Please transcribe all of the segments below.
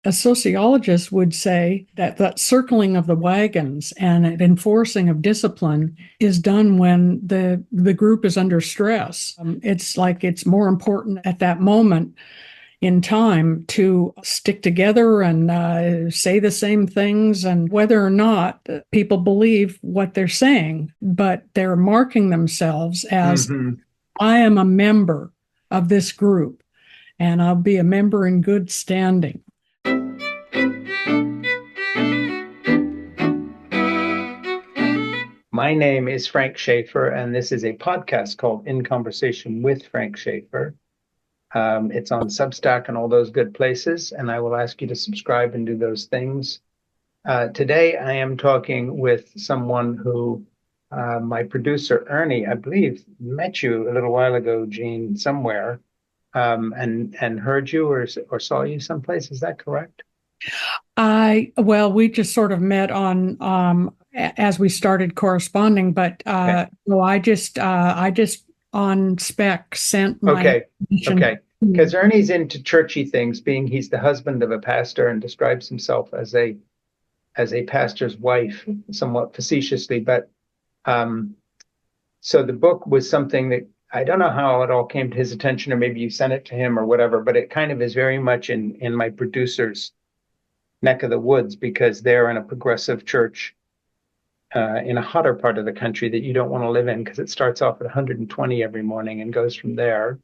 a sociologist would say that that circling of the wagons and enforcing of discipline is done when the group is under stress. It's like it's more important at that moment in time to stick together and say the same things, and whether or not people believe what they're saying, but they're marking themselves as, Hmm. I am a member of this group and I'll be a member in good standing. My name is Frank Schaeffer, and this is a podcast called In Conversation with Frank Schaeffer. It's on Substack and all those good places, and I will ask you to subscribe and do those things. Today, I am talking with someone who my producer, Ernie, I believe, met you a little while ago, Gene, somewhere, and heard you or saw you someplace. Is that correct? Well, we just sort of met on as we started corresponding, but Okay. no, I just on spec sent my Okay. information. Okay. Because Ernie's into churchy things, being he's the husband of a pastor and describes himself as a pastor's wife, somewhat facetiously. But um, so the book was something that I don't know how it all came to his attention, or maybe you sent it to him or whatever, but it kind of is very much in my producer's neck of the woods because they're in a progressive church in a hotter part of the country that you don't want to live in because it starts off at 120 every morning and goes from there.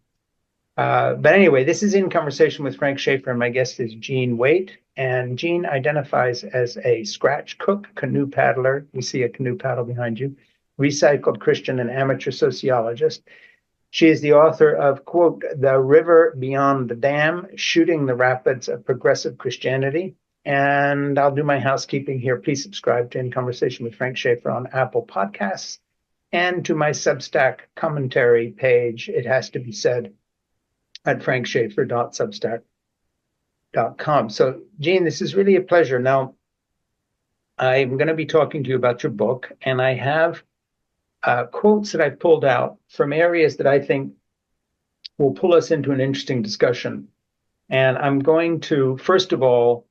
But anyway, this is In Conversation with Frank Schaeffer, and my guest is Gene Waight. And Gene identifies as a scratch cook, canoe paddler. We see a canoe paddle behind you, recycled Christian and amateur sociologist. She is the author of, quote, The River Beyond the Dam, Shooting the Rapids of Progressive Christianity. And I'll do my housekeeping here. Please subscribe to In Conversation with Frank Schaeffer on Apple Podcasts and to my Substack commentary page. It has to be said at frankschaeffer.substack.com. So, Gene, this is really a pleasure. Now, I'm going to be talking to you about your book, and I have quotes that I've pulled out from areas that I think will pull us into an interesting discussion. And I'm going to, first of all,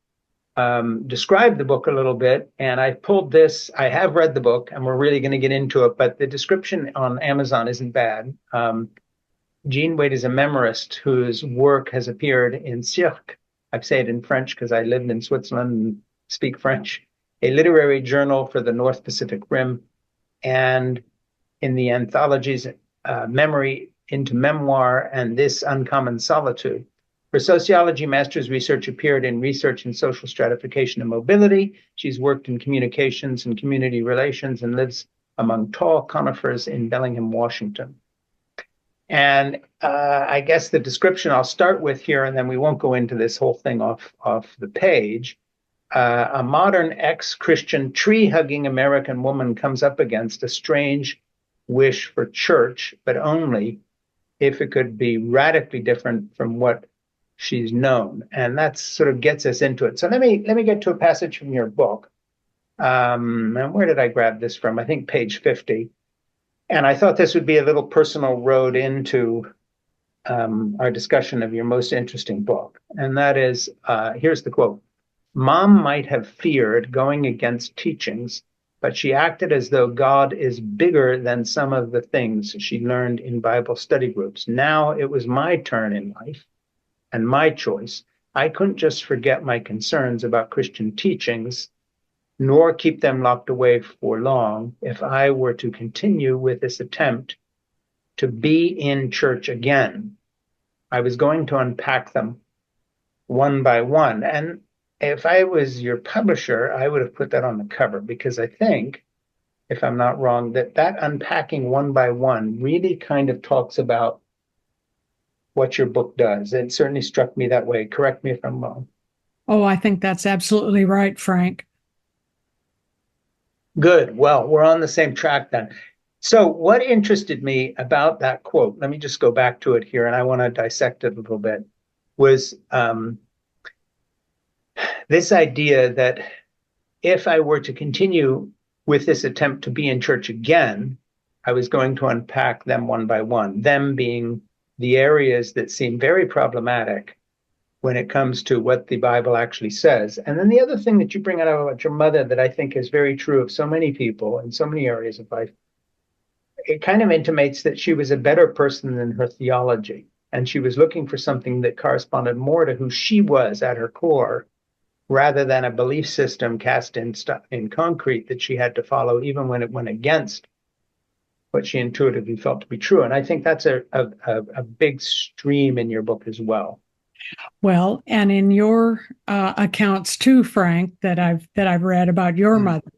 describe the book a little bit. And I pulled this, I have read the book, and we're really going to get into it, but the description on Amazon isn't bad. Gene Waight is a memorist whose work has appeared in Cirque. I say it in French because I lived in Switzerland and speak French, a literary journal for the North Pacific Rim, and in the anthologies Memory into Memoir and This Uncommon Solitude. Her sociology master's research appeared in Research in Social Stratification and Mobility. She's worked in communications and community relations and lives among tall conifers in Bellingham, Washington. And I guess the description I'll start with here, and then we won't go into this whole thing off the page. A modern ex-Christian tree-hugging American woman comes up against a strange wish for church, but only if it could be radically different from what she's known. And that sort of gets us into it. So let me get to a passage from your book. And where did I grab this from? I think page 50. And I thought this would be a little personal road into our discussion of your most interesting book. And that is, here's the quote. Mom might have feared going against teachings, but she acted as though God is bigger than some of the things she learned in Bible study groups. Now it was my turn in life and my choice. I couldn't just forget my concerns about Christian teachings nor keep them locked away for long if I were to continue with this attempt to be in church again. I was going to unpack them one by one. And if I was your publisher, I would have put that on the cover because I think, if I'm not wrong, that unpacking one by one really kind of talks about what your book does. It certainly struck me that way. Correct me if I'm wrong. Oh, I think that's absolutely right, Frank. Good. Well, we're on the same track then. So, what interested me about that quote, let me just go back to it here, and I want to dissect it a little bit, was this idea that if I were to continue with this attempt to be in church again, I was going to unpack them one by one, them being the areas that seem very problematic when it comes to what the Bible actually says. And then the other thing that you bring out about your mother that I think is very true of so many people in so many areas of life, it kind of intimates that she was a better person than her theology. And she was looking for something that corresponded more to who she was at her core, rather than a belief system cast in concrete that she had to follow, even when it went against what she intuitively felt to be true. And I think that's a big stream in your book as well. Well, and in your accounts too, Frank, that I've read about your mother.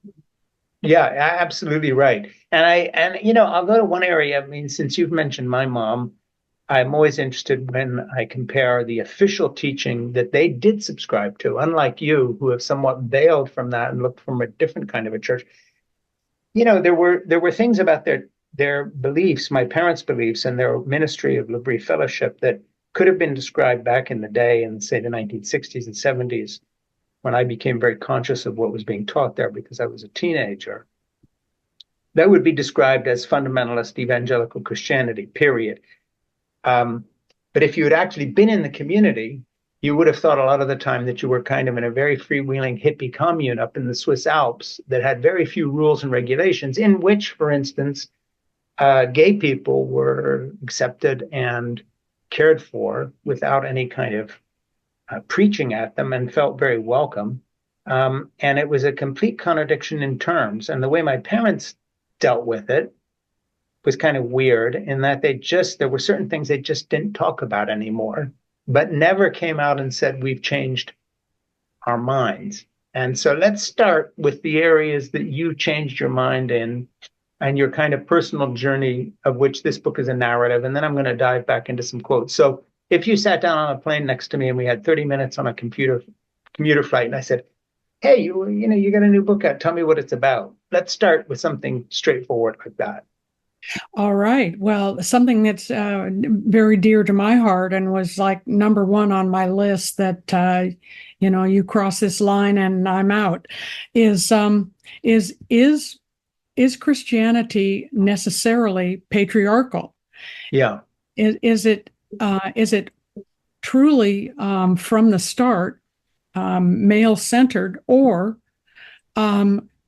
Yeah, absolutely right. And I'll go to one area. I mean, since you've mentioned my mom, I'm always interested when I compare the official teaching that they did subscribe to, unlike you, who have somewhat veiled from that and looked from a different kind of a church. There were things about their beliefs, my parents' beliefs, and their ministry of L'Abri Fellowship that could have been described back in the day, in say the 1960s and 70s, when I became very conscious of what was being taught there because I was a teenager. That would be described as fundamentalist evangelical Christianity, period. But if you had actually been in the community, you would have thought a lot of the time that you were kind of in a very freewheeling hippie commune up in the Swiss Alps that had very few rules and regulations, in which, for instance, gay people were accepted and cared for without any kind of preaching at them and felt very welcome. And it was a complete contradiction in terms. And the way my parents dealt with it was kind of weird in that there were certain things they just didn't talk about anymore, but never came out and said, we've changed our minds. And so let's start with the areas that you changed your mind in and your kind of personal journey, of which this book is a narrative. And then I'm going to dive back into some quotes. So if you sat down on a plane next to me and we had 30 minutes on a commuter flight, and I said, hey, you got a new book out, tell me what it's about. Let's start with something straightforward like that. All right. Well, something that's very dear to my heart and was like number one on my list that you cross this line and I'm out is Christianity necessarily patriarchal? Yeah. Is it truly from the start male centered, or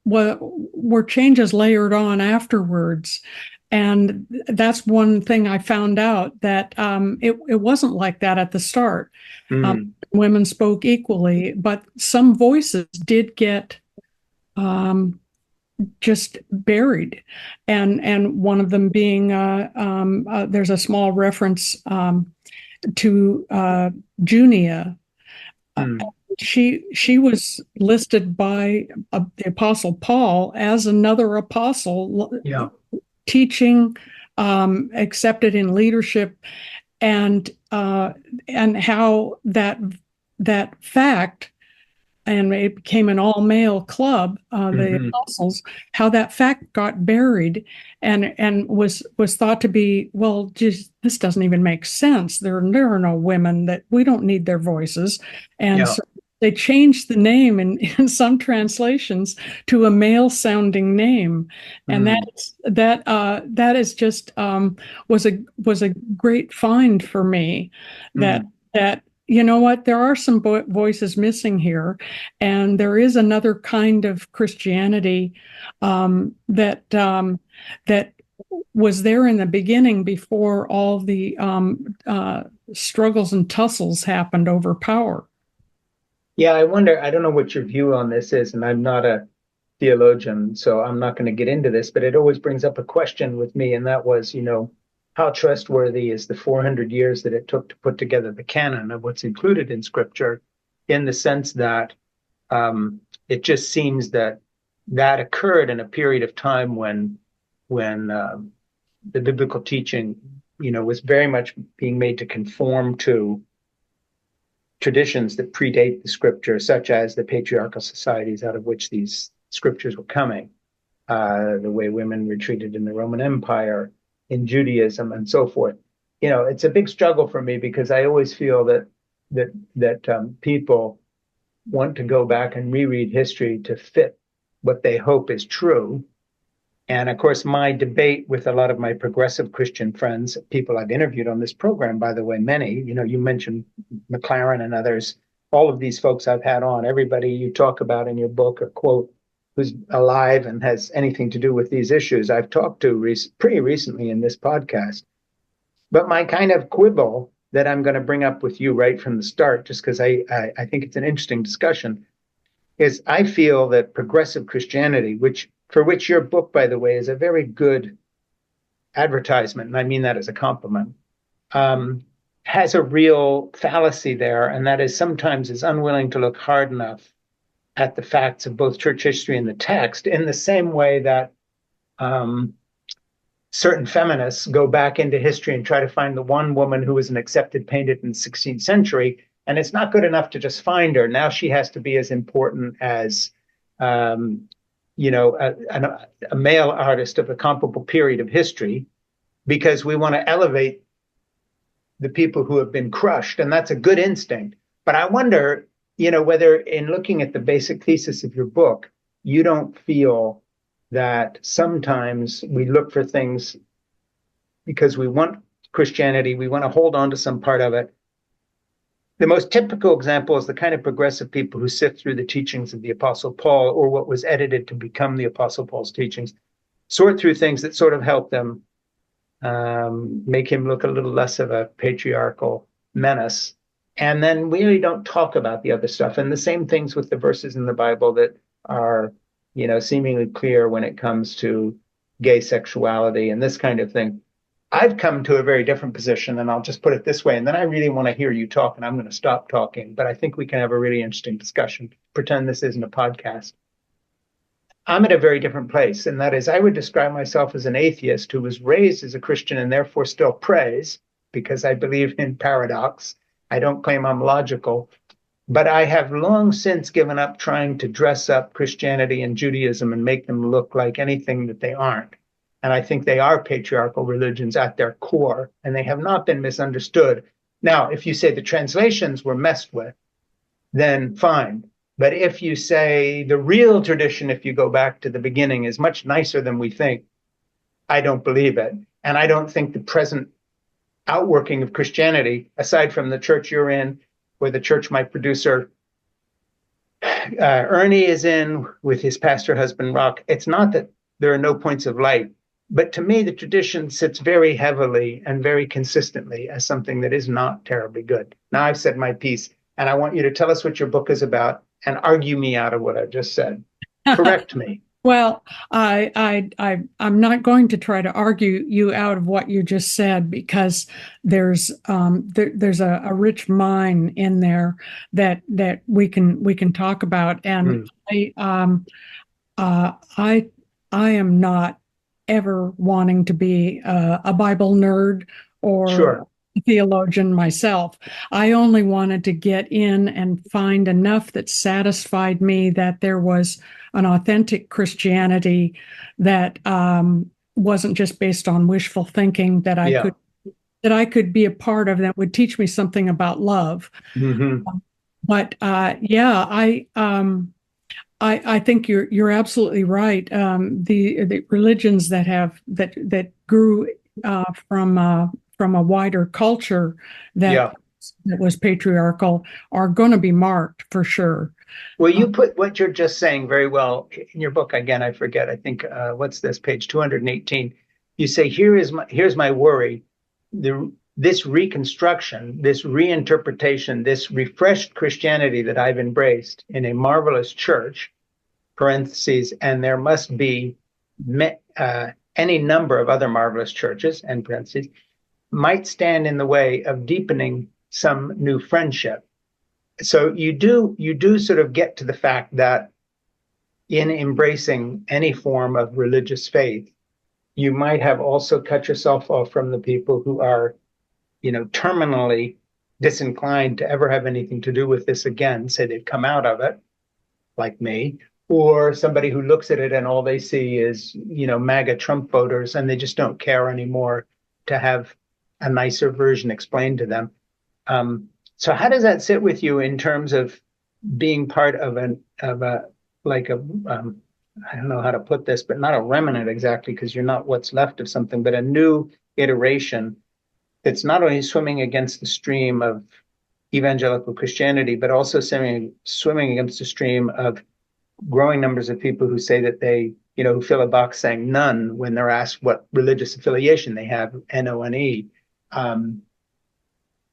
were changes layered on afterwards? And that's one thing I found out, that it wasn't like that at the start. Women spoke equally, but some voices did get just buried. And one of them being, there's a small reference to Junia. She was listed by the Apostle Paul as another apostle. Yeah. Teaching, accepted in leadership, and how that fact, and it became an all-male club, the apostles, how that fact got buried and was thought to be, well, just this doesn't even make sense. There are no women, that we don't need their voices. And so they changed the name in some translations to a male sounding name. And that is just was a great find for me, that you know what, there are some voices missing here, and there is another kind of Christianity that was there in the beginning, before all the struggles and tussles happened over power. Yeah, I wonder, I don't know what your view on this is, and I'm not a theologian, so I'm not going to get into this, but it always brings up a question with me, and that was, how trustworthy is the 400 years that it took to put together the canon of what's included in Scripture, in the sense that it just seems that occurred in a period of time when the biblical teaching, was very much being made to conform to traditions that predate the Scripture, such as the patriarchal societies out of which these scriptures were coming, the way women were treated in the Roman Empire, in Judaism, and so forth. It's a big struggle for me, because I always feel that people want to go back and reread history to fit what they hope is true, And of course, my debate with a lot of my progressive Christian friends, people I've interviewed on this program, by the way, many, you mentioned McLaren and others, all of these folks I've had on, everybody you talk about in your book or quote who's alive and has anything to do with these issues, I've talked to pretty recently in this podcast. But my kind of quibble that I'm going to bring up with you right from the start, just because I think it's an interesting discussion, is I feel that progressive Christianity, for which your book, by the way, is a very good advertisement, and I mean that as a compliment, has a real fallacy there, and that is sometimes is unwilling to look hard enough at the facts of both church history and the text, in the same way that certain feminists go back into history and try to find the one woman who was an accepted painted in the 16th century. And it's not good enough to just find her. Now she has to be as important as, a male artist of a comparable period of history, because we want to elevate the people who have been crushed. And that's a good instinct. But I wonder, whether in looking at the basic thesis of your book, you don't feel that sometimes we look for things because we want Christianity, we want to hold on to some part of it. The most typical example is the kind of progressive people who sift through the teachings of the Apostle Paul, or what was edited to become the Apostle Paul's teachings, sort through things that sort of help them make him look a little less of a patriarchal menace. And then we really don't talk about the other stuff. And the same things with the verses in the Bible that are, seemingly clear when it comes to gay sexuality and this kind of thing. I've come to a very different position, and I'll just put it this way, and then I really want to hear you talk, and I'm going to stop talking, but I think we can have a really interesting discussion. Pretend this isn't a podcast. I'm at a very different place, and that is I would describe myself as an atheist who was raised as a Christian and therefore still prays, because I believe in paradox. I don't claim I'm logical, but I have long since given up trying to dress up Christianity and Judaism and make them look like anything that they aren't. And I think they are patriarchal religions at their core, and they have not been misunderstood. Now, if you say the translations were messed with, then fine. But if you say the real tradition, if you go back to the beginning, is much nicer than we think, I don't believe it. And I don't think the present outworking of Christianity, aside from the church you're in, or the church my producer Ernie is in with his pastor husband Rock, it's not that there are no points of light. But to me, the tradition sits very heavily and very consistently as something that is not terribly good. Now I've said my piece, and I want you to tell us what your book is about and argue me out of what I've just said. Correct me. Well, I'm not going to try to argue you out of what you just said, because there's a rich mine in there that we can talk about, and I am not ever wanting to be a Bible nerd or Sure. a theologian myself. I only wanted to get in and find enough that satisfied me that there was an authentic Christianity that wasn't just based on wishful thinking, that I could be a part of, that would teach me something about love. Mm-hmm. But I think you're absolutely right. The religions that grew from a wider culture that was patriarchal are going to be marked for sure. Well, you put what you're just saying very well in your book. Again, I forget. I think what's this, page 218? You say, here's my worry. This reconstruction, this reinterpretation, this refreshed Christianity that I've embraced in a marvelous church, parentheses, and there must be any number of other marvelous churches, end parentheses, might stand in the way of deepening some new friendship. So you do sort of get to the fact that in embracing any form of religious faith, you might have also cut yourself off from the people who are, terminally disinclined to ever have anything to do with this again, say they've come out of it, like me, or somebody who looks at it and all they see is, MAGA Trump voters, and they just don't care anymore to have a nicer version explained to them. So how does that sit with you in terms of being part of I don't know how to put this, but not a remnant exactly, because you're not what's left of something, but a new iteration that's not only swimming against the stream of evangelical Christianity, but also swimming against the stream of growing numbers of people who say that they, who fill a box saying none when they're asked what religious affiliation they have, NONE.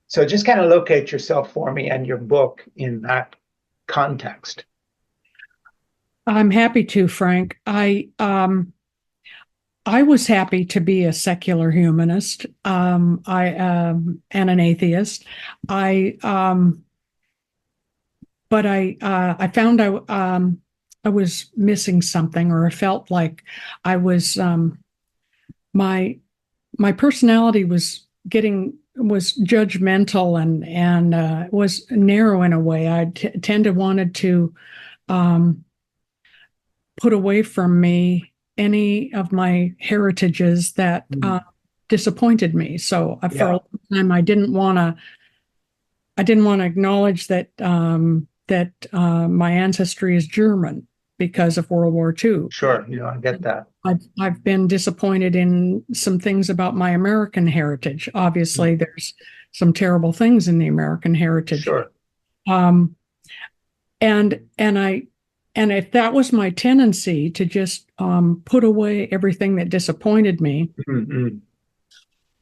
So just kind of locate yourself for me and your book in that context. I'm happy to, Frank. I was happy to be a secular humanist. And an atheist. But I found I was missing something, or I felt like I was my personality was judgmental and was narrow in a way. I tend to wanted to put away from me any of my heritages that disappointed me. So for a long time, I didn't want to acknowledge that my ancestry is German because of World War II. Sure, I get that. I've been disappointed in some things about my American heritage. Obviously, there's some terrible things in the American heritage. Sure. And if that was my tendency to just put away everything that disappointed me,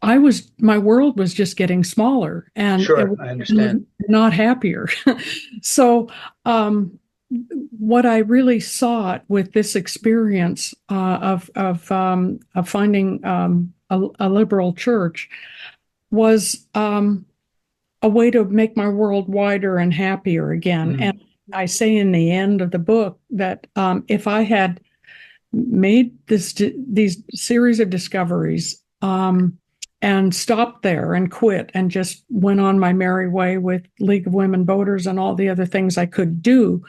my world was just getting smaller, and sure, I understand. Not happier. So what I really sought with this experience of finding a liberal church was a way to make my world wider and happier again. And I say in the end of the book that if I had made these series of discoveries and stopped there and quit and just went on my merry way with League of Women Voters and all the other things I could do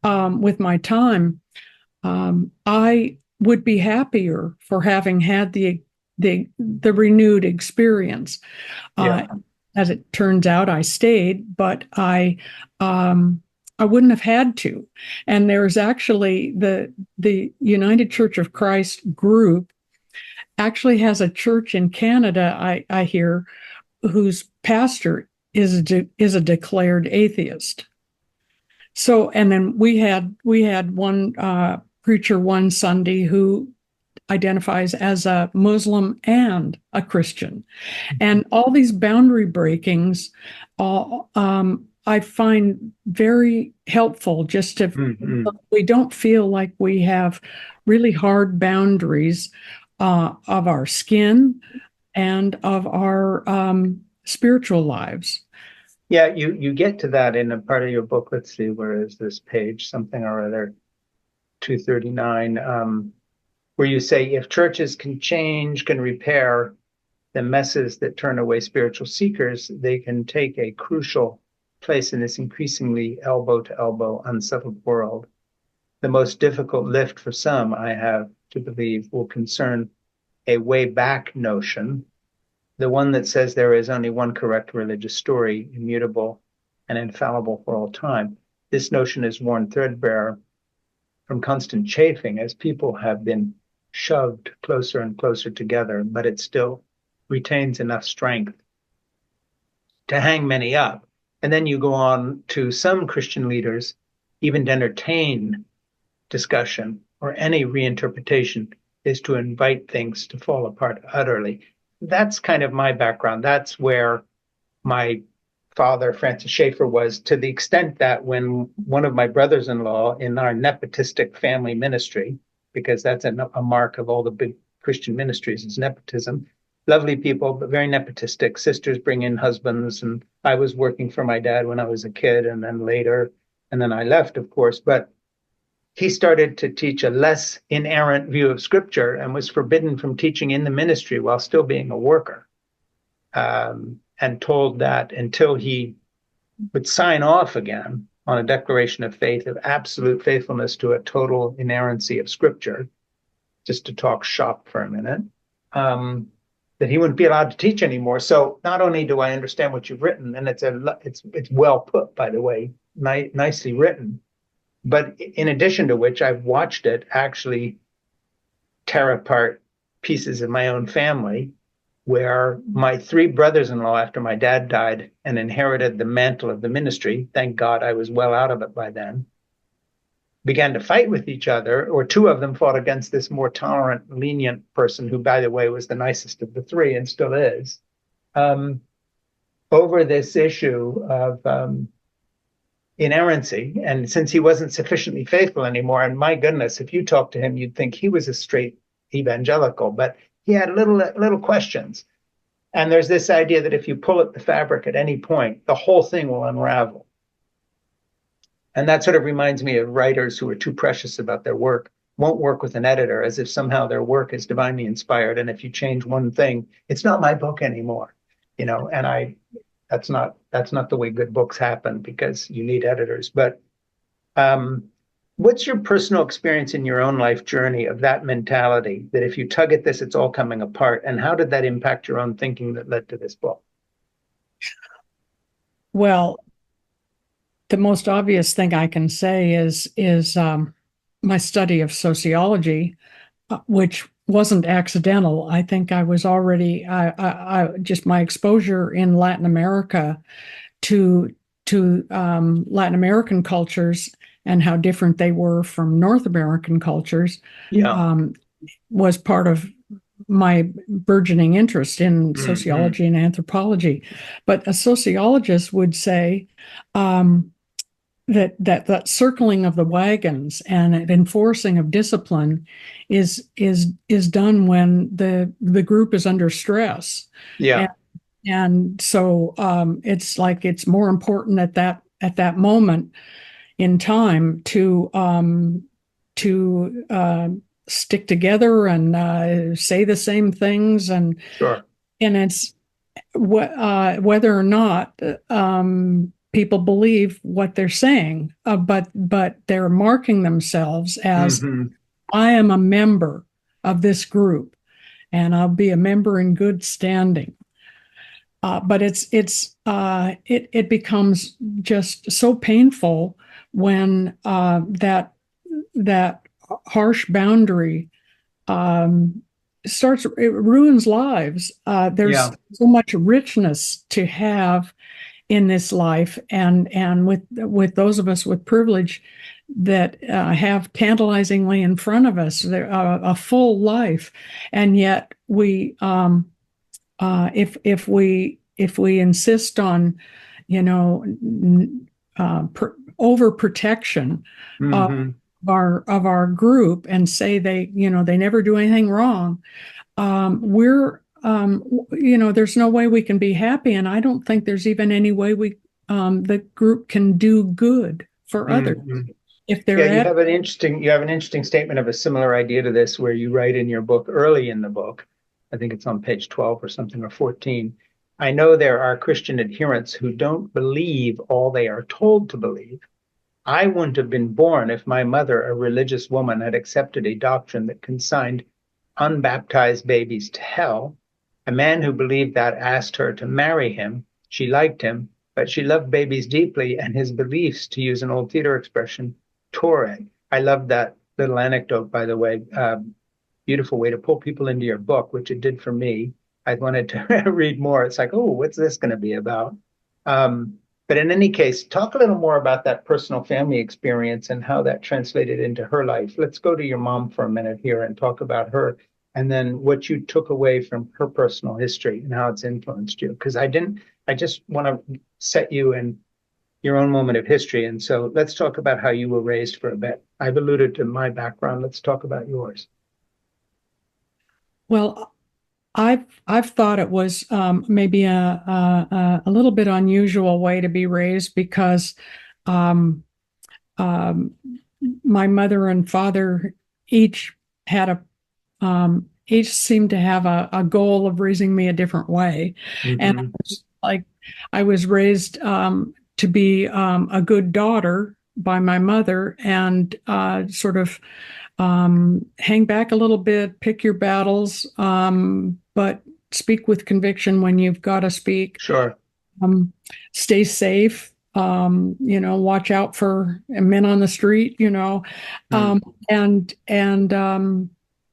with my time, I would be happier for having had the renewed experience. As it turns out, I stayed, but I wouldn't have had to. And there's actually the United Church of Christ group actually has a church in Canada, I hear, whose pastor is a declared atheist. So, and then we had one preacher one Sunday who identifies as a Muslim and a Christian, and all these boundary breakings, I find very helpful. Just to we don't feel like we have really hard boundaries of our skin and of our spiritual lives. Yeah, you get to that in a part of your book. Let's see, where is this page? Something or other, 239, where you say if churches can change, can repair the messes that turn away spiritual seekers, they can take a crucial place in this increasingly elbow-to-elbow unsettled world. The most difficult lift for some, I have to believe, will concern a way back notion, the one that says there is only one correct religious story, immutable and infallible for all time. This notion is worn threadbare from constant chafing as people have been shoved closer and closer together, but it still retains enough strength to hang many up. And then you go on to some Christian leaders even to entertain discussion or any reinterpretation is to invite things to fall apart utterly. That's kind of my background. That's where my father, Francis Schaeffer, was, to the extent that when one of my brothers-in-law in our nepotistic family ministry, because that's a mark of all the big Christian ministries, is nepotism. Lovely people, but very nepotistic. Sisters bring in husbands, and I was working for my dad when I was a kid, and then later, and then I left, of course. But he started to teach a less inerrant view of Scripture and was forbidden from teaching in the ministry while still being a worker, and told that until he would sign off again on a declaration of faith of absolute faithfulness to a total inerrancy of Scripture, just to talk shop for a minute, that he wouldn't be allowed to teach anymore. So not only do I understand what you've written, and it's well put, by the way, nicely written, But in addition to which, I've watched it actually tear apart pieces of my own family, where my three brothers-in-law, after my dad died and inherited the mantle of the ministry, thank God I was well out of it by then, began to fight with each other, or two of them fought against this more tolerant, lenient person who, by the way, was the nicest of the three and still is, over this issue of inerrancy. And since he wasn't sufficiently faithful anymore, and my goodness, if you talk to him, you'd think he was a straight evangelical, but he had little questions. And there's this idea that if you pull at the fabric at any point, the whole thing will unravel. And that sort of reminds me of writers who are too precious about their work, won't work with an editor, as if somehow their work is divinely inspired. And if you change one thing, it's not my book anymore, and that's not the way good books happen, because you need editors. But what's your personal experience in your own life journey of that mentality, that if you tug at this, it's all coming apart? And how did that impact your own thinking that led to this book? Well, the most obvious thing I can say is my study of sociology, which wasn't accidental. I think I was already just my exposure in Latin America to Latin American cultures and how different they were from North American cultures, was part of my burgeoning interest in sociology and anthropology. But a sociologist would say that circling of the wagons and enforcing of discipline is done when the group is under stress. Yeah. And so it's like it's more important at that moment in time to stick together and say the same things, and Sure. And it's whether or not people believe what they're saying, but they're marking themselves as I am a member of this group, and I'll be a member in good standing. But it becomes just so painful when that harsh boundary it ruins lives. There's so much richness to have in this life, and with those of us with privilege that have tantalizingly in front of us a full life, and yet we if we insist on overprotection of our group and say they never do anything wrong, there's no way we can be happy, and I don't think there's even any way the group can do good for others. If they're you have an interesting statement of a similar idea to this, where you write in your book, early in the book, I think it's on page 12 or something, or 14. I know there are Christian adherents who don't believe all they are told to believe. I wouldn't have been born if my mother, a religious woman, had accepted a doctrine that consigned unbaptized babies to hell. A man who believed that asked her to marry him. She liked him, but she loved babies deeply, and his beliefs, to use an old theater expression, tore. I love that little anecdote, by the way. Beautiful way to pull people into your book, which it did for me. I wanted to read more. It's like, oh, what's this going to be about? But in any case, talk a little more about that personal family experience and how that translated into her life. Let's go to your mom for a minute here and talk about her, and then what you took away from her personal history and how it's influenced you. Because I just want to set you in your own moment of history. And so let's talk about how you were raised for a bit. I've alluded to my background. Let's talk about yours. Well, I've thought it was maybe a little bit unusual way to be raised, because my mother and father each seemed to have a goal of raising me a different way, and I was raised to be a good daughter by my mother, and sort of hang back a little bit, pick your battles, but speak with conviction when you've got to speak. Sure. Stay safe. watch out for men on the street, Mm,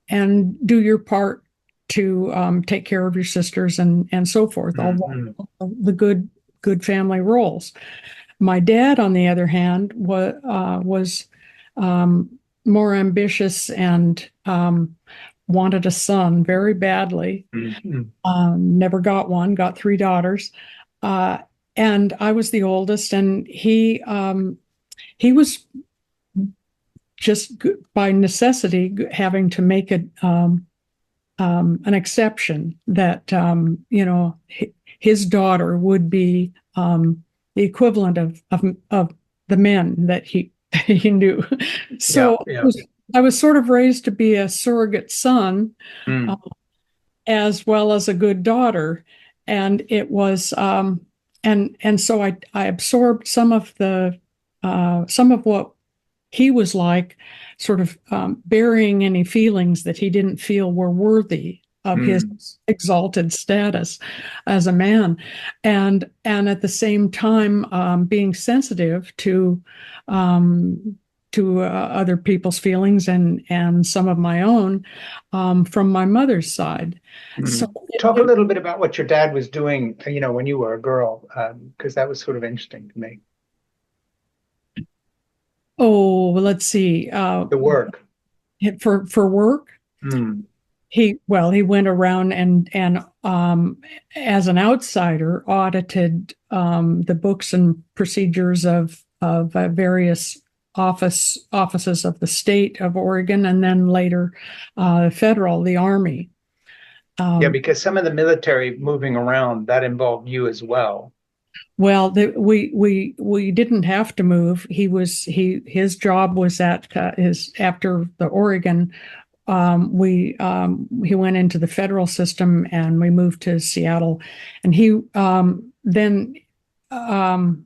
and do your part to take care of your sisters and so forth, mm, all mm, the good family roles. My dad, on the other hand, was more ambitious and wanted a son very badly. mm, mm, Never got one, got three daughters. Uh, and I was the oldest, and he was just by necessity having to make an exception that his daughter would be the equivalent of the men that he knew. yeah, So yeah. I was sort of raised to be a surrogate son, uh, Mm, as well as a good daughter, and it was and so I absorbed some of what he was like, sort of burying any feelings that he didn't feel were worthy of his mm, exalted status as a man, and at the same time being sensitive to other people's feelings and some of my own from my mother's side. So mm. Talk a little bit about what your dad was doing, when you were a girl, because that was sort of interesting to me. oh, well, let's see. The work. For work, Mm, he went around and as an outsider audited the books and procedures of various offices of the state of Oregon, and then later federal, the Army. yeah, Um, because some of the military moving around, that involved you as well. well, we didn't have to move. His job was at his after the Oregon. He went into the federal system, and we moved to Seattle, and he then um,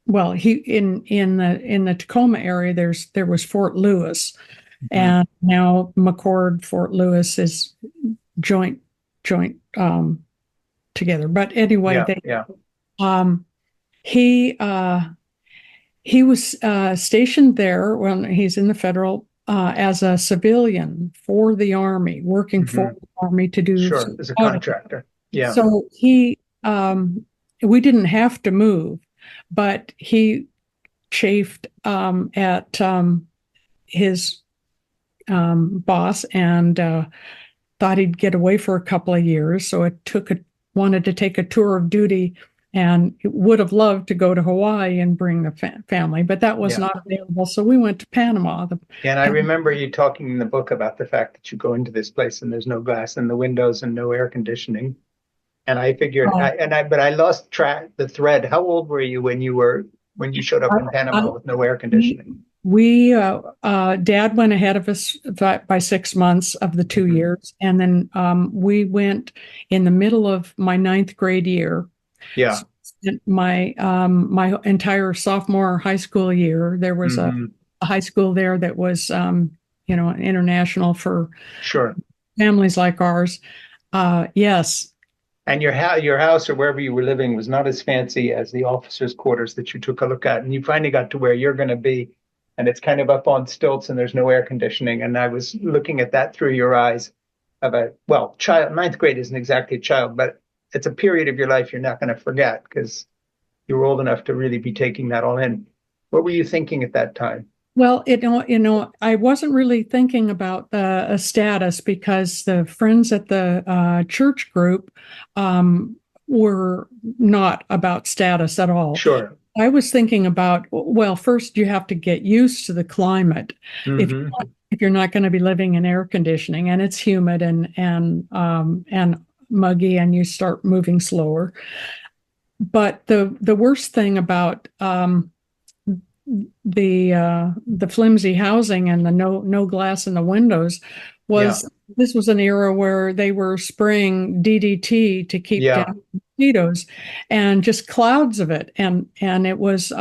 well, he in the Tacoma area there was Fort Lewis, Mhm. and now McCord Fort Lewis is joint together. But anyway, Yeah, they yeah. um, he he was stationed there when he's in the federal as a civilian for the Army, working for Hmm. the Army to do Sure, as a auditing. contractor. Yeah. So we didn't have to move, but he chafed at his boss and thought he'd get away for a couple of years. So wanted to take a tour of duty, and would have loved to go to Hawaii and bring the family, but that was Yeah. not available. So we went to Panama. And I remember you talking in the book about the fact that you go into this place and there's no glass in the windows and no air conditioning. And I figured, Uh, but I lost the thread. How old were you when you showed up in I, Panama with no air we, conditioning? Dad went ahead of us by 6 months of the 2 years. Hmm. And then we went in the middle of my ninth grade year. Yeah. So my entire sophomore high school year, there was Hmm. a high school there that was, international for Sure. families like ours. Yes. And your house or wherever you were living was not as fancy as the officers' quarters that you took a look at. And you finally got to where you're going to be. And it's kind of up on stilts and there's no air conditioning. And I was looking at that through your eyes of child. Ninth grade isn't exactly a child, but it's a period of your life you're not going to forget because you were old enough to really be taking that all in. What were you thinking at that time? Well, I wasn't really thinking about a status, because the friends at the church group were not about status at all. Sure. I was thinking about, well, first you have to get used to the climate. If Hmm. if you're not going to be living in air conditioning, and it's humid and muggy, and you start moving slower. But the worst thing about the flimsy housing and the no glass in the windows Yeah. was, this was an era where they were spraying DDT to keep Yeah. down mosquitoes, and just clouds of it, and it was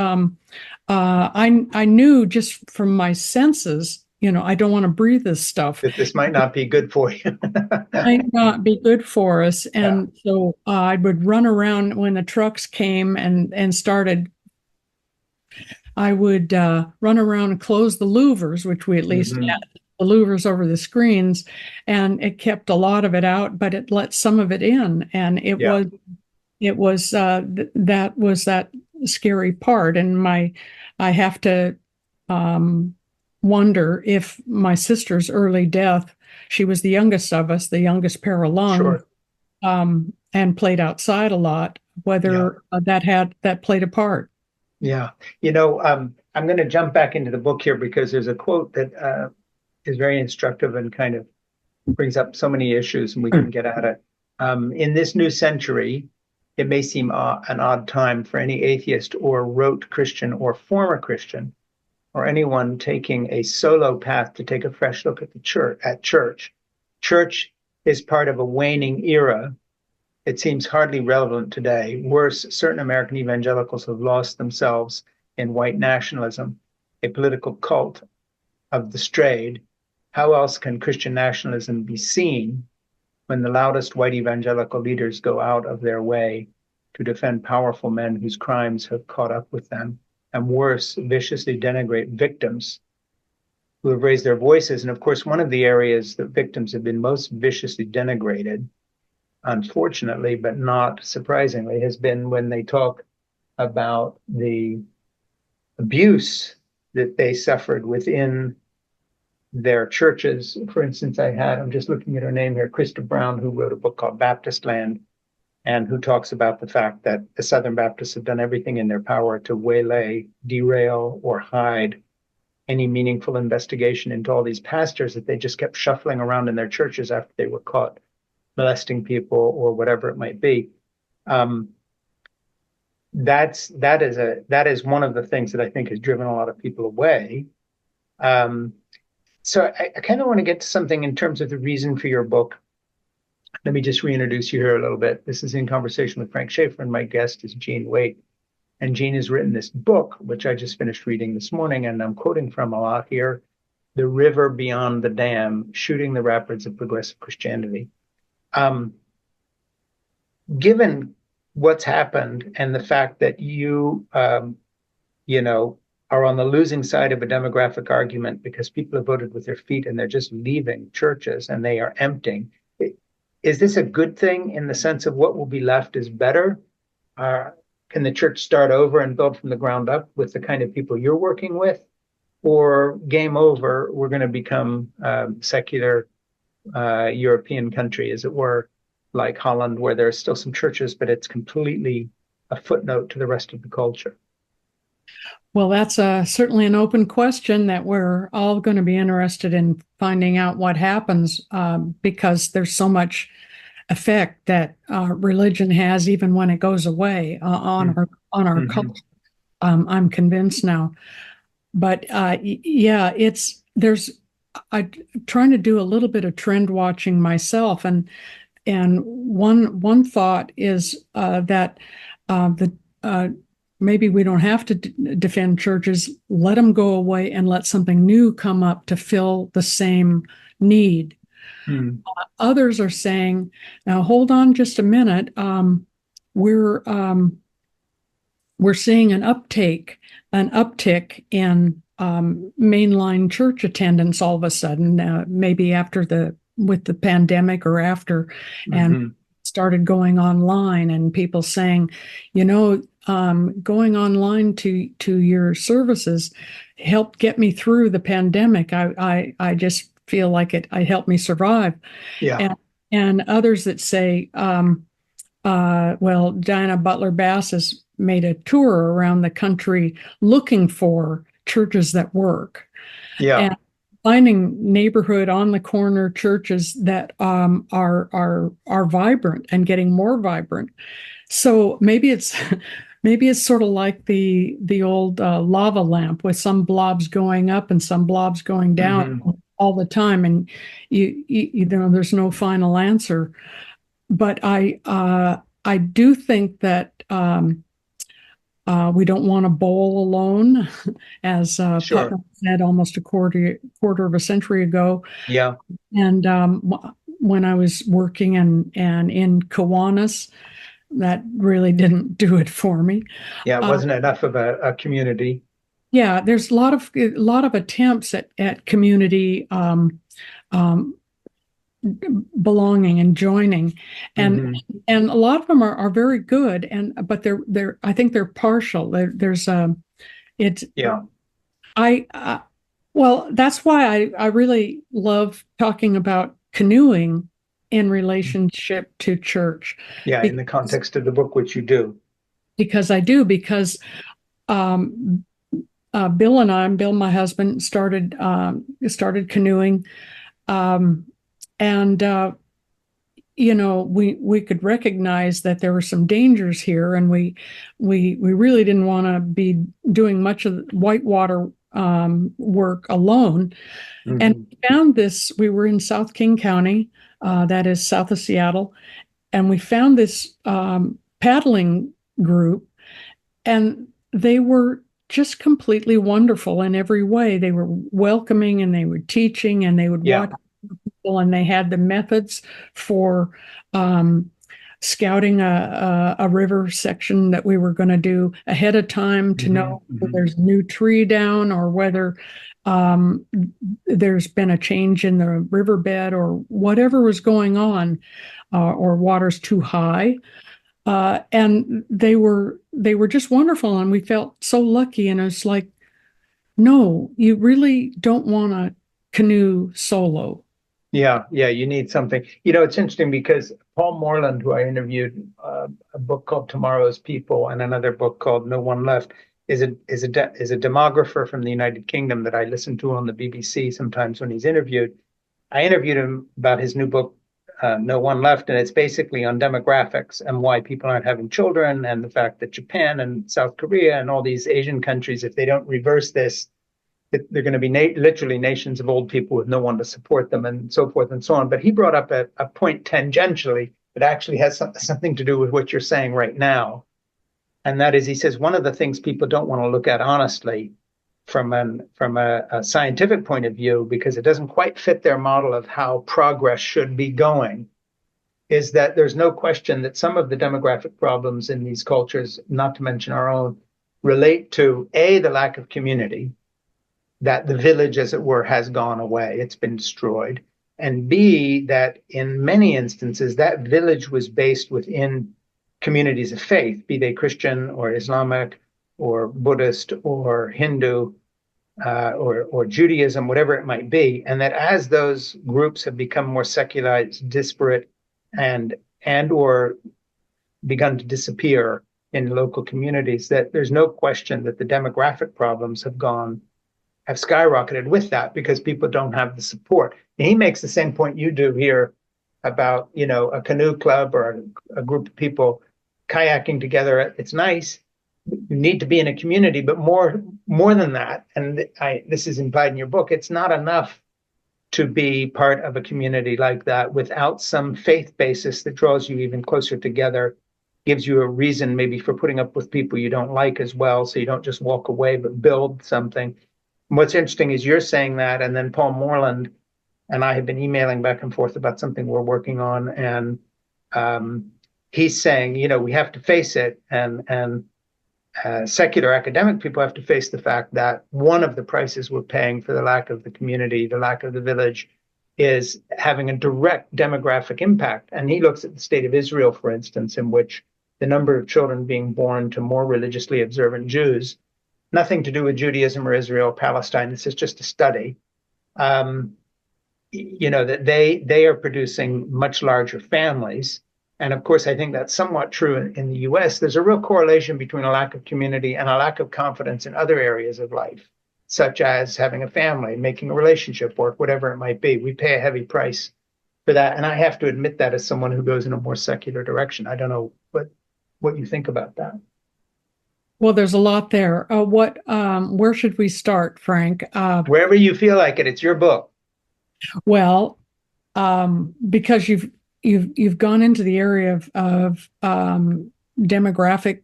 I knew just from my senses I don't want to breathe this stuff. That this might not be good for you. Might not be good for us. Yeah. And so I would run around when the trucks came and started. I would run around and close the louvers, which we at least Mhm. had the louvers over the screens, and it kept a lot of it out, but it let some of it in, and Yeah. it was that was that scary part. And I have to um, wonder if my sister's early death, she was the youngest of us, the youngest pair alone, Sure. and played outside a lot, Yeah. whether that played a part. Yeah. I'm going to jump back into the book here because there's a quote that is very instructive and kind of brings up so many issues, and we can get at it. In this new century, it may seem an odd time for any atheist or rote Christian or former Christian or anyone taking a solo path to take a fresh look at the church. Church is part of a waning era. It seems hardly relevant today. Worse, certain American evangelicals have lost themselves in white nationalism, a political cult of the strayed. How else can Christian nationalism be seen when the loudest white evangelical leaders go out of their way to defend powerful men whose crimes have caught up with them, and worse, viciously denigrate victims who have raised their voices? And of course, one of the areas that victims have been most viciously denigrated, unfortunately, but not surprisingly, has been when they talk about the abuse that they suffered within their churches. For instance, I'm just looking at her name here, Krista Brown, who wrote a book called Baptist Land, and who talks about the fact that the Southern Baptists have done everything in their power to waylay, derail, or hide any meaningful investigation into all these pastors that they just kept shuffling around in their churches after they were caught molesting people or whatever it might be. Um, that is one of the things that I think has driven a lot of people away. Um, so I kind of want to get to something in terms of the reason for your book. Let me just reintroduce you here a little bit. This is In Conversation with Frank Schaeffer, and my guest is Jean Waight. And Jean has written this book, which I just finished reading this morning, and I'm quoting from a lot here: The River Beyond the Dam, Shooting the Rapids of Progressive Christianity. Um, Given what's happened and the fact that you know, are on the losing side of a demographic argument because people have voted with their feet and they're just leaving churches and they are emptying. Is this a good thing in the sense of what will be left is better? Can the church start over and build from the ground up with the kind of people you're working with? Or game over, we're going to become secular European country, as it were, like Holland, where there are still some churches, but it's completely a footnote to the rest of the culture? Well, that's certainly an open question that we're all going to be interested in finding out what happens, because there's so much effect that religion has, even when it goes away, on our Mm-hmm. culture. I'm convinced now. But yeah, I'm trying to do a little bit of trend watching myself, and one thought is that the maybe we don't have to defend churches. Let them go away and let something new come up to fill the same need. Mm. Others are saying, now hold on just a minute. We're seeing an uptick in mainline church attendance all of a sudden, maybe with the pandemic or after, and Mm-hmm. started going online, and people saying, going online to your services helped get me through the pandemic. I just feel like it helped me survive. Yeah. And others that say, well, Diana Butler Bass has made a tour around the country looking for churches that work Yeah. and finding neighborhood on the corner churches that are vibrant and getting more vibrant. So maybe it's sort of like the old lava lamp with some blobs going up and some blobs going down Mm-hmm. all the time, and you know there's no final answer. But I do think that We don't want to bowl alone, as Sure. Putnam said almost a quarter of a century ago. Yeah. And when I was working and in Kiwanis, that really didn't do it for me. Yeah. It Uh, wasn't enough of a community. yeah, there's a lot of attempts at community um, belonging and joining, and Hmm. and a lot of them are very good, and but they're I think they're partial. There's it's Yeah. I well, that's why I really love talking about canoeing in relationship to church, Yeah. In the because context of the book, which you do. because um, Bill, my husband, started canoeing, um, and we could recognize that there were some dangers here, and we really didn't want to be doing much of the whitewater work alone. And Hmm. we found this. We were in South King County, that is south of Seattle, and we found this paddling group, and they were just completely wonderful in every way. They were welcoming, and they were teaching, and they would Yeah. watch people, and they had the methods for um, scouting a river section that we were going to do ahead of time to Hmm. know whether Hmm. there's a new tree down, or whether um, there's been a change in the riverbed, or whatever was going on, or water's too high. And they were just wonderful, and we felt so lucky. And it's like, no, you really don't want to canoe solo. Yeah. Yeah. You need something. It's interesting because Paul Moreland, who I interviewed, a book called Tomorrow's People and another book called No One Left, is a demographer from the United Kingdom that I listen to on the BBC sometimes when he's interviewed. I interviewed him about his new book, No One Left, and it's basically on demographics and why people aren't having children, and the fact that Japan and South Korea and all these Asian countries, if they don't reverse this, they're going to be literally nations of old people with no one to support them, and so forth and so on. But he brought up a point tangentially that actually has something to do with what you're saying right now. And that is, he says, one of the things people don't want to look at honestly from a scientific point of view, because it doesn't quite fit their model of how progress should be going, is that there's no question that some of the demographic problems in these cultures, not to mention our own, relate to A, the lack of community, that the village, as it were, has gone away, it's been destroyed, and B, that in many instances, that village was based within communities of faith, be they Christian or Islamic or Buddhist or Hindu, or Judaism, whatever it might be, and that as those groups have become more secularized, disparate, and or begun to disappear in local communities, that there's no question that the demographic problems have skyrocketed with that because people don't have the support. And he makes the same point you do here about a canoe club or a group of people kayaking together. It's nice. You need to be in a community, but more than that, and this is implied in your book, it's not enough to be part of a community like that without some faith basis that draws you even closer together, gives you a reason maybe for putting up with people you don't like as well, so you don't just walk away but build something. And what's interesting is you're saying that, and then Paul Moreland and I have been emailing back and forth about something we're working on, and he's saying, we have to face it, and secular academic people have to face the fact that one of the prices we're paying for the lack of the community, the lack of the village, is having a direct demographic impact. And he looks at the state of Israel, for instance, in which the number of children being born to more religiously observant Jews, nothing to do with Judaism or Israel, Palestine, this is just a study, um, that they are producing much larger families. And of course, I think that's somewhat true in the US. There's a real correlation between a lack of community and a lack of confidence in other areas of life, such as having a family, making a relationship work, whatever it might be. We pay a heavy price for that. And I have to admit that as someone who goes in a more secular direction. I don't know what you think about that. Well, there's a lot there. Where should we start, Frank? Wherever you feel like it, it's your book. Well, because you've gone into the area of demographic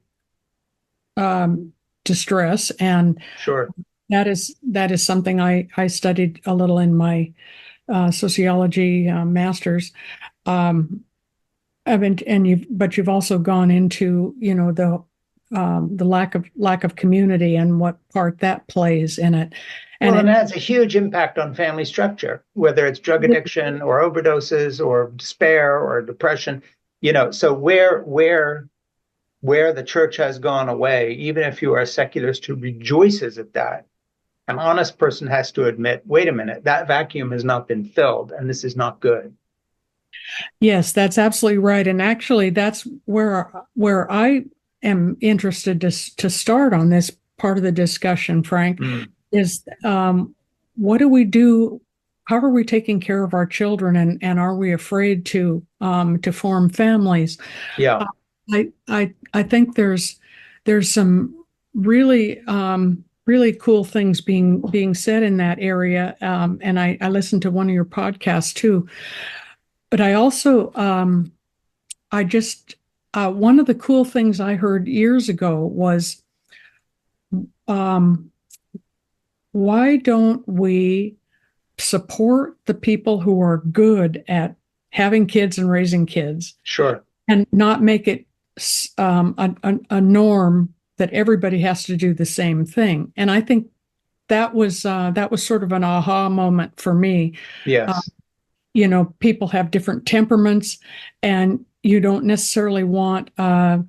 distress, and Sure. that is something I studied a little in my sociology master's. I mean, but you've also gone into, the lack of community and what part that plays in it, and Well, and it has a huge impact on family structure, whether it's drug addiction or overdoses or despair or depression. So where the church has gone away, even if you are a secularist who rejoices at that, an honest person has to admit, wait a minute, that vacuum has not been filled, and this is not good. Yes, that's absolutely right. And actually, that's where I am interested to start on this part of the discussion, Frank, Mm, is what do we do? How are we taking care of our children, and are we afraid to form families? yeah, Uh, I think there's some really cool things being said in that area, and I listened to one of your podcasts too. But I also, I just, one of the cool things I heard years ago was, um, why don't we support the people who are good at having kids and raising kids, sure. and not make it a norm that everybody has to do the same thing? And I think that was sort of an aha moment for me. Uh, Yes. People have different temperaments, and you don't necessarily want a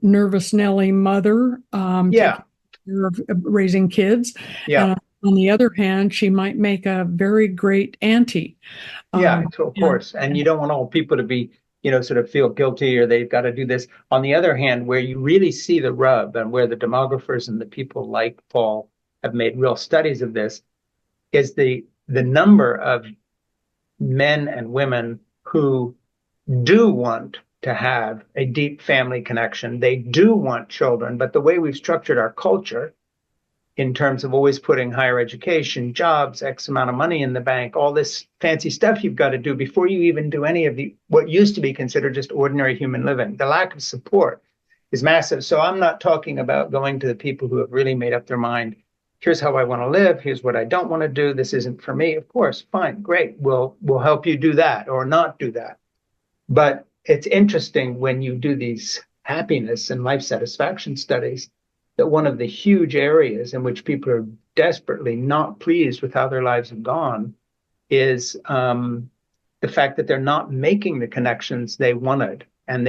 nervous Nelly mother Yeah. taking care of raising kids. Yeah. And on the other hand, she might make a very great auntie. Yeah. Um, So of and, course. And you don't want all people to be, sort of feel guilty or they've got to do this. On the other hand, where you really see the rub and where the demographers and the people like Paul have made real studies of this is the number of men and women who do want to have a deep family connection. They do want children, but the way we've structured our culture in terms of always putting higher education, jobs, X amount of money in the bank, all this fancy stuff you've got to do before you even do any of the what used to be considered just ordinary human living. The lack of support is massive. So I'm not talking about going to the people who have really made up their mind. Here's how I want to live. Here's what I don't want to do. This isn't for me. Of course, fine, great. We'll help you do that or not do that. But it's interesting when you do these happiness and life satisfaction studies that one of the huge areas in which people are desperately not pleased with how their lives have gone is the fact that they're not making the connections they wanted. And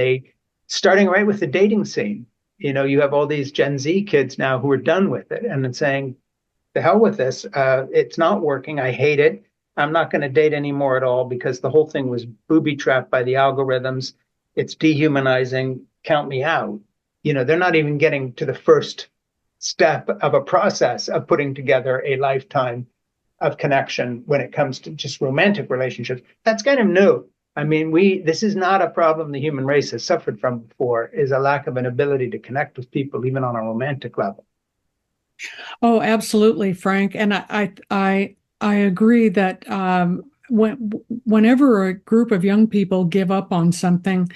starting right with the dating scene, you have all these Gen Z kids now who are done with it and then saying, the hell with this. It's not working. I hate it. I'm not going to date anymore at all because the whole thing was booby trapped by the algorithms. It's dehumanizing. Count me out. They're not even getting to the first step of a process of putting together a lifetime of connection when it comes to just romantic relationships. That's kind of new. I mean, this is not a problem the human race has suffered from before, is a lack of an ability to connect with people, even on a romantic level. Oh, absolutely, Frank. And I agree that whenever a group of young people give up on something,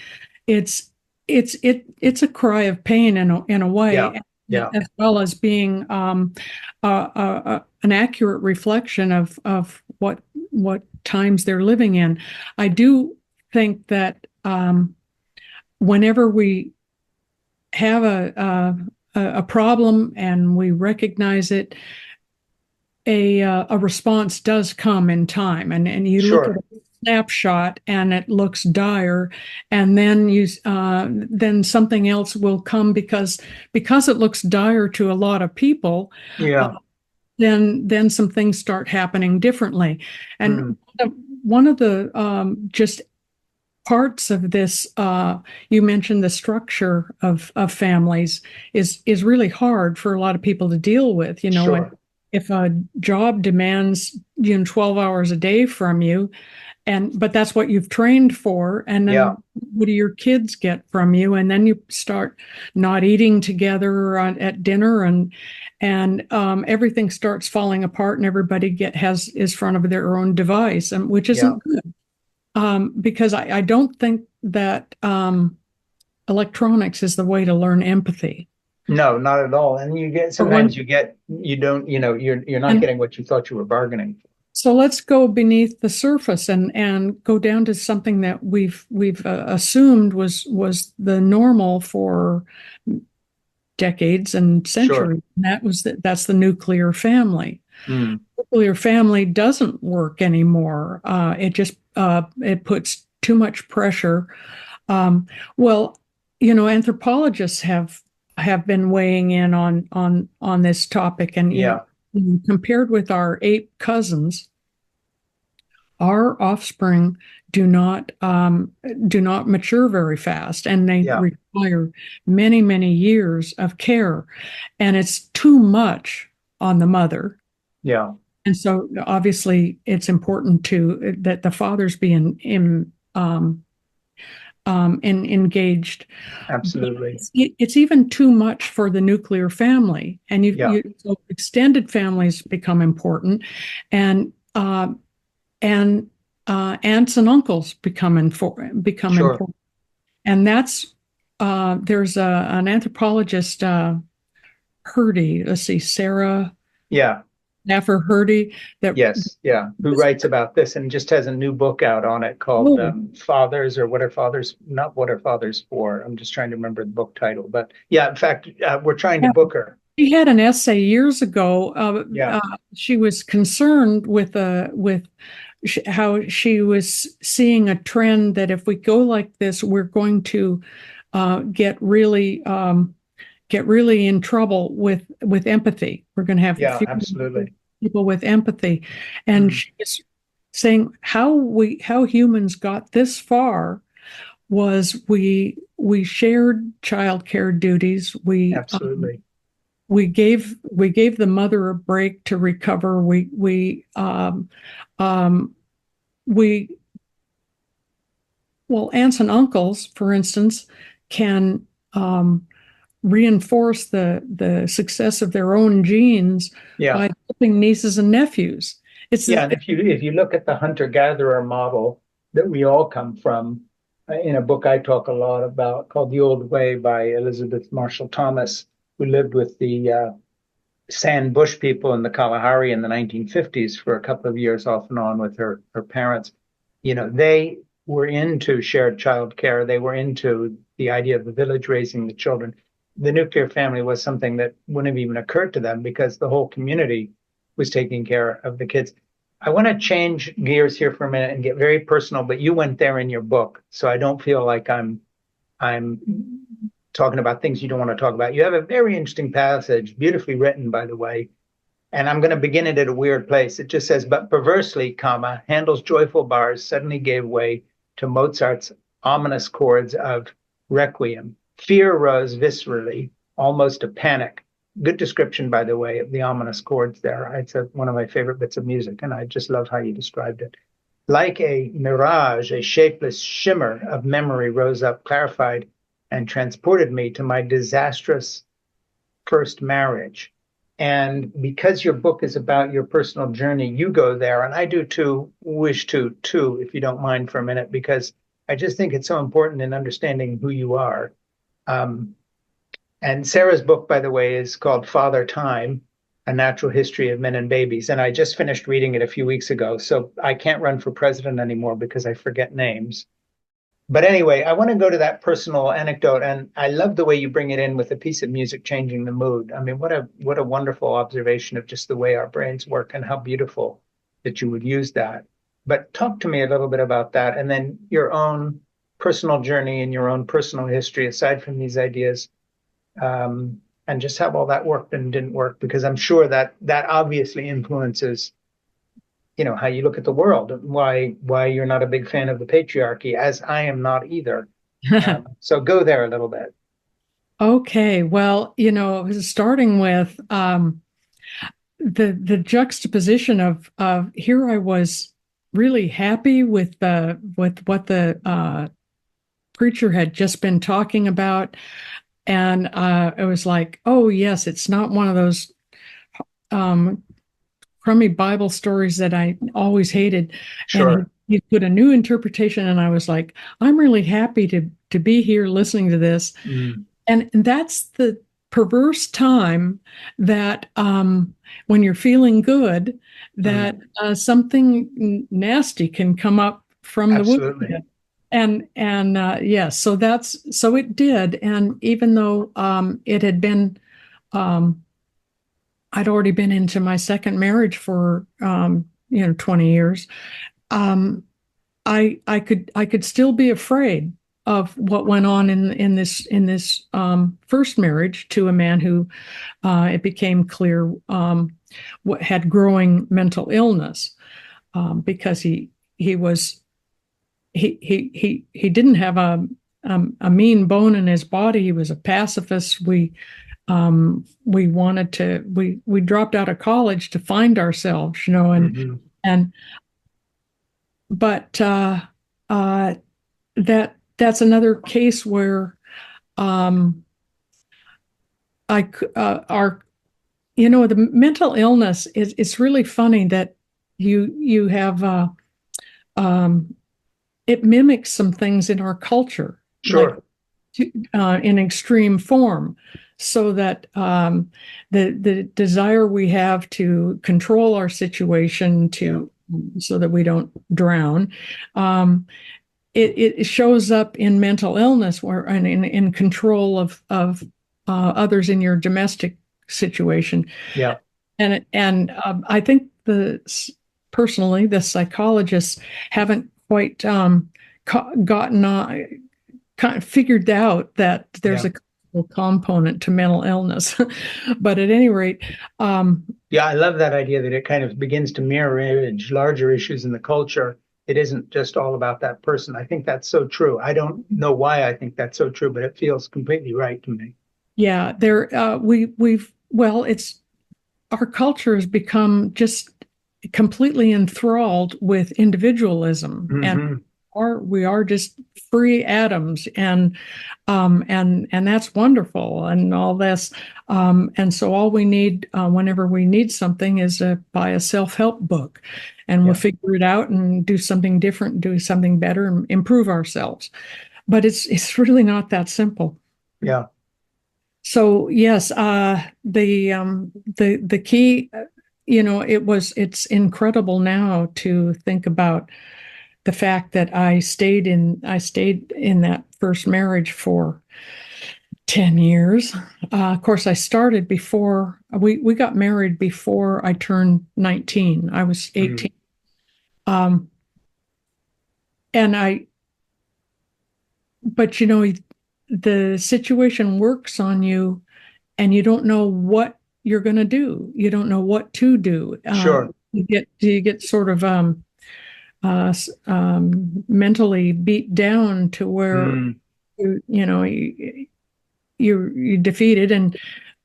it's it's a cry of pain in a Yeah. way, Yeah. as well as being an accurate reflection of what times they're living in. I do think that whenever we have a problem and we recognize it, a response does come in time, and you look at Sure. a snapshot and it looks dire, and then something else will come because it looks dire to a lot of people. uh, Yeah. then some things start happening differently, and Mm. one of the just parts of this, you mentioned the structure of families is really hard for a lot of people to deal with, and Sure. if a job demands 12 hours a day from you, but that's what you've trained for, and Yeah. then what do your kids get from you? And then you start not eating together at dinner, and everything starts falling apart, and everybody is front of their own device, and which Yeah. isn't good. Because I don't think that electronics is the way to learn empathy. No, not at all. And But when sometimes you don't, you're not and getting what you thought you were bargaining for. so let's go beneath the surface and go down to something that we've assumed was the normal for decades and Sure. centuries. And that's the nuclear family. Mm, Nuclear family doesn't work anymore. It puts too much pressure. Um, well, anthropologists have been weighing in on this topic, and yeah, compared with our ape cousins, our offspring do not do not mature very fast, and they yeah, require many years of care, and it's too much on the mother. yeah, And so, obviously, it's important that the fathers be engaged. But absolutely. it's even too much for the nuclear family, and Yeah, so extended families become important, and uh, and aunts and uncles become sure. important, and that's there's an anthropologist, Hurdy. Let's see, Sarah Yeah, Naffer Hurdy. That yes, yeah. Who writes about this and just has a new book out on it called oh, Fathers or What Are Fathers, not What Are Fathers For? I'm just trying to remember the book title. But yeah, in fact, we're trying to yeah, book her. she had an essay years ago. Yeah, She was concerned with how she was seeing a trend that if we go like this, we're going to get really in trouble with empathy. We're going to have yeah, fewer absolutely. people with empathy, and Mm, she was saying how humans got this far was we shared childcare duties. absolutely. We gave the mother a break to recover. Um, we well, aunts and uncles, for instance, can reinforce the success of their own genes Yeah. by helping nieces and nephews. It's Yeah, and if you look at the hunter-gatherer model that we all come from, in a book I talk a lot about called The Old Way by Elizabeth Marshall Thomas, who lived with the San Bush people in the Kalahari in the 1950s for a couple of years off and on with her parents. They were into shared child care. They were into the idea of the village raising the children. The nuclear family was something that wouldn't have even occurred to them because the whole community was taking care of the kids. I want to change gears here for a minute and get very personal, but you went there in your book, so I don't feel like I'm talking about things you don't want to talk about. You have a very interesting passage, beautifully written, by the way, and I'm going to begin it at a weird place. It just says, but perversely, comma, Handel's joyful bars suddenly gave way to Mozart's ominous chords of Requiem. Fear rose viscerally, almost a panic. Good description, by the way, of the ominous chords there. It's one of my favorite bits of music, and I just love how you described it. Like a mirage, a shapeless shimmer of memory rose up, clarified, and transported me to my disastrous first marriage. And because your book is about your personal journey, you go there, and I do too, wish to too, if you don't mind for a minute, because I just think it's so important in understanding who you are. Um, and Sarah's book, by the way, is called Father Time, A Natural History of Men and Babies. And I just finished reading it a few weeks ago. So I can't run for president anymore because I forget names. But anyway, I want to go to that personal anecdote, and I love the way you bring it in with a piece of music changing the mood. I mean, what a wonderful observation of just the way our brains work, and how beautiful that you would use that. But talk to me a little bit about that, and then your own personal journey and your own personal history, aside from these ideas, and just how all that worked and didn't work, because I'm sure that obviously influences how you look at the world, and why you're not a big fan of the patriarchy, as I am not either. So go there a little bit. Okay, well, starting with the juxtaposition of here I was really happy with what the preacher had just been talking about, and it was like, oh yes, it's not one of those um, crummy Bible stories that I always hated, and Sure. he put a new interpretation, and I was like, I'm really happy to be here listening to this. Mm, And that's the perverse time that when you're feeling good, that something nasty can come up from the Absolutely. woodshed. And yes, so it did. And even though it had been, I'd already been into my second marriage for 20 years. I could still be afraid of what went on in this first marriage to a man who it became clear what had growing mental illness, because he didn't have a mean bone in his body. He was a pacifist. We wanted to we dropped out of college to find ourselves, and but that's another case where the mental illness is, it's really funny that you have it mimics some things in our culture, Sure. in extreme form, so that the desire we have to control our situation so that we don't drown, it shows up in mental illness and in control of others in your domestic situation. Yeah. And I think personally, the psychologists haven't quite gotten kind of figured out that there's a component to mental illness. But at any rate, yeah, I love that idea that it kind of begins to mirror image larger issues in the culture. It isn't just all about that person. I think that's so true. I don't know why I think that's so true, but it feels completely right to me. Yeah, it's our culture has become just completely enthralled with individualism, and we are just free atoms, and that's wonderful and all this, and so all we need whenever we need something is to buy a self-help book, and we'll figure it out and do something different, do something better, and improve ourselves. But it's really not that simple. Yeah. So yes, the key, it's incredible now to think about the fact that I stayed in that first marriage for 10 years. Of course, I started before we got married before I turned 19. I was 18. But the situation works on you, and you don't know what you're going to do. You don't know what to do. Sure. You get sort of mentally beat down to where you're defeated, and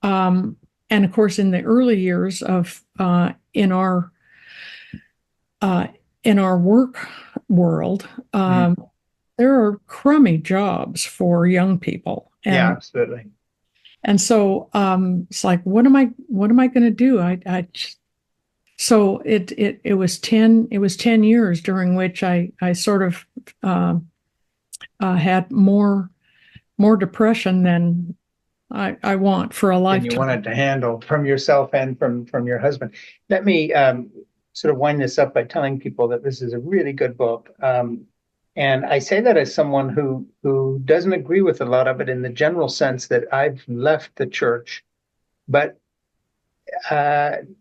of course in the early years of in our work world, there are crummy jobs for young people. Yeah, absolutely. And so it's like, what am I going to do? So it was 10 years during which I sort of had more depression than I want for a lifetime. And you wanted to handle from yourself and from your husband. Let me sort of wind this up by telling people that this is a really good book. And I say that as someone who doesn't agree with a lot of it in the general sense that I've left the church. But, in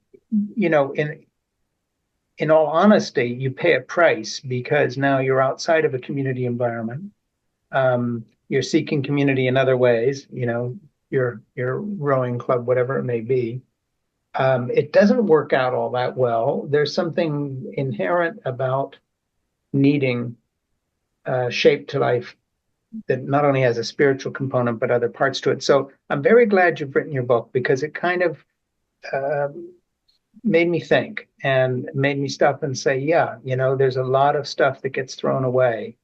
all honesty, you pay a price because now you're outside of a community environment. You're seeking community in other ways, your rowing club, whatever it may be. It doesn't work out all that well. There's something inherent about needing shape to life that not only has a spiritual component, but other parts to it. So I'm very glad you've written your book, because it kind of made me think and made me stop and say, there's a lot of stuff that gets thrown away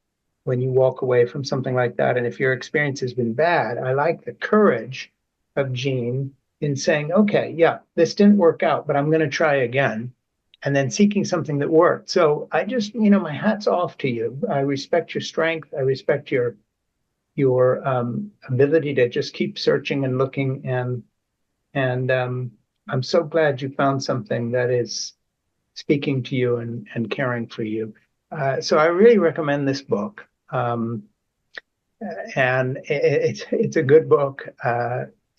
when you walk away from something like that. And if your experience has been bad, I like the courage of Jean in saying, okay, this didn't work out, but I'm going to try again. And then seeking something that worked. So I just, my hat's off to you. I respect your strength. I respect your your ability to just keep searching and looking, and I'm so glad you found something that is speaking to you and caring for you. So I really recommend this book. And it's a good book.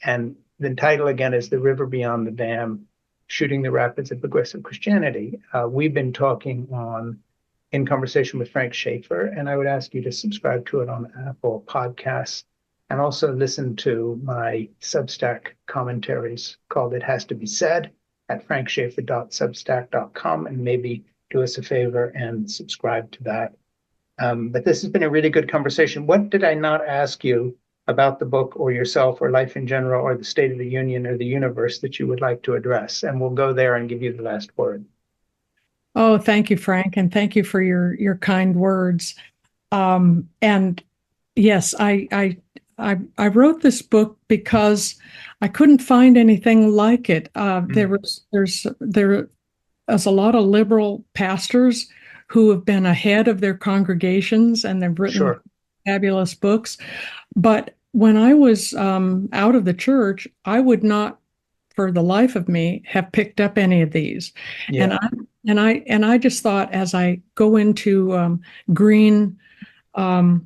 And the title again is The River Beyond the Dam, Shooting the Rapids of Progressive Christianity. We've been talking on In Conversation with Frank Schaeffer, and I would ask you to subscribe to it on Apple Podcasts and also listen to my Substack commentaries called It Has to Be Said at frankschaeffer.substack.com, and maybe do us a favor and subscribe to that. But this has been a really good conversation. What did I not ask you about the book or yourself or life in general or the state of the union or the universe that you would like to address? And we'll go there and give you the last word. Oh, thank you, Frank, and thank you for your kind words. And yes, I wrote this book because I couldn't find anything like it. There's a lot of liberal pastors who have been ahead of their congregations, and they've written fabulous books. But when I was out of the church, I would not, for the life of me, have picked up any of these. Yeah. And I just thought, as I go into green, the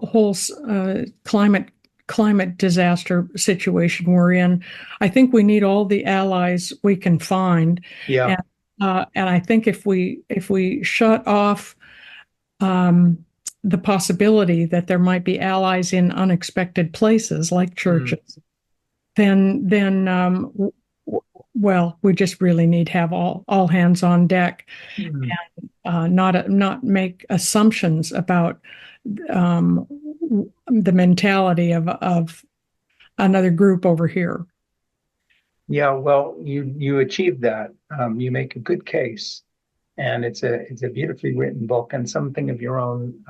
whole climate disaster situation we're in, I think we need all the allies we can find. Yeah. And I think if we shut off the possibility that there might be allies in unexpected places like churches, then well, we just really need to have all hands on deck, and not make assumptions about the mentality of another group over here. Yeah, well, you achieved that. You make a good case, and it's a beautifully written book, and something of your own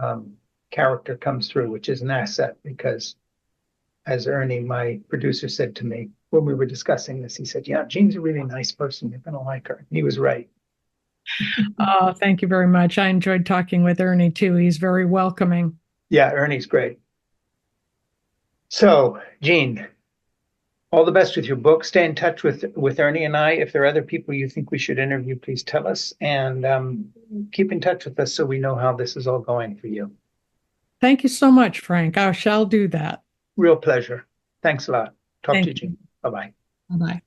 character comes through, which is an asset. Because, as Ernie, my producer, said to me when we were discussing this, he said, "Yeah, Jean's a really nice person. You're going to like her." And he was right. Thank you very much. I enjoyed talking with Ernie too. He's very welcoming. Yeah, Ernie's great. So, Jean, all the best with your book. Stay in touch with Ernie and I. If there are other people you think we should interview, please tell us, and keep in touch with us so we know how this is all going for you. Thank you so much, Frank. I shall do that. Real pleasure. Thanks a lot. Talk to you, Jean. Bye-bye. Bye-bye.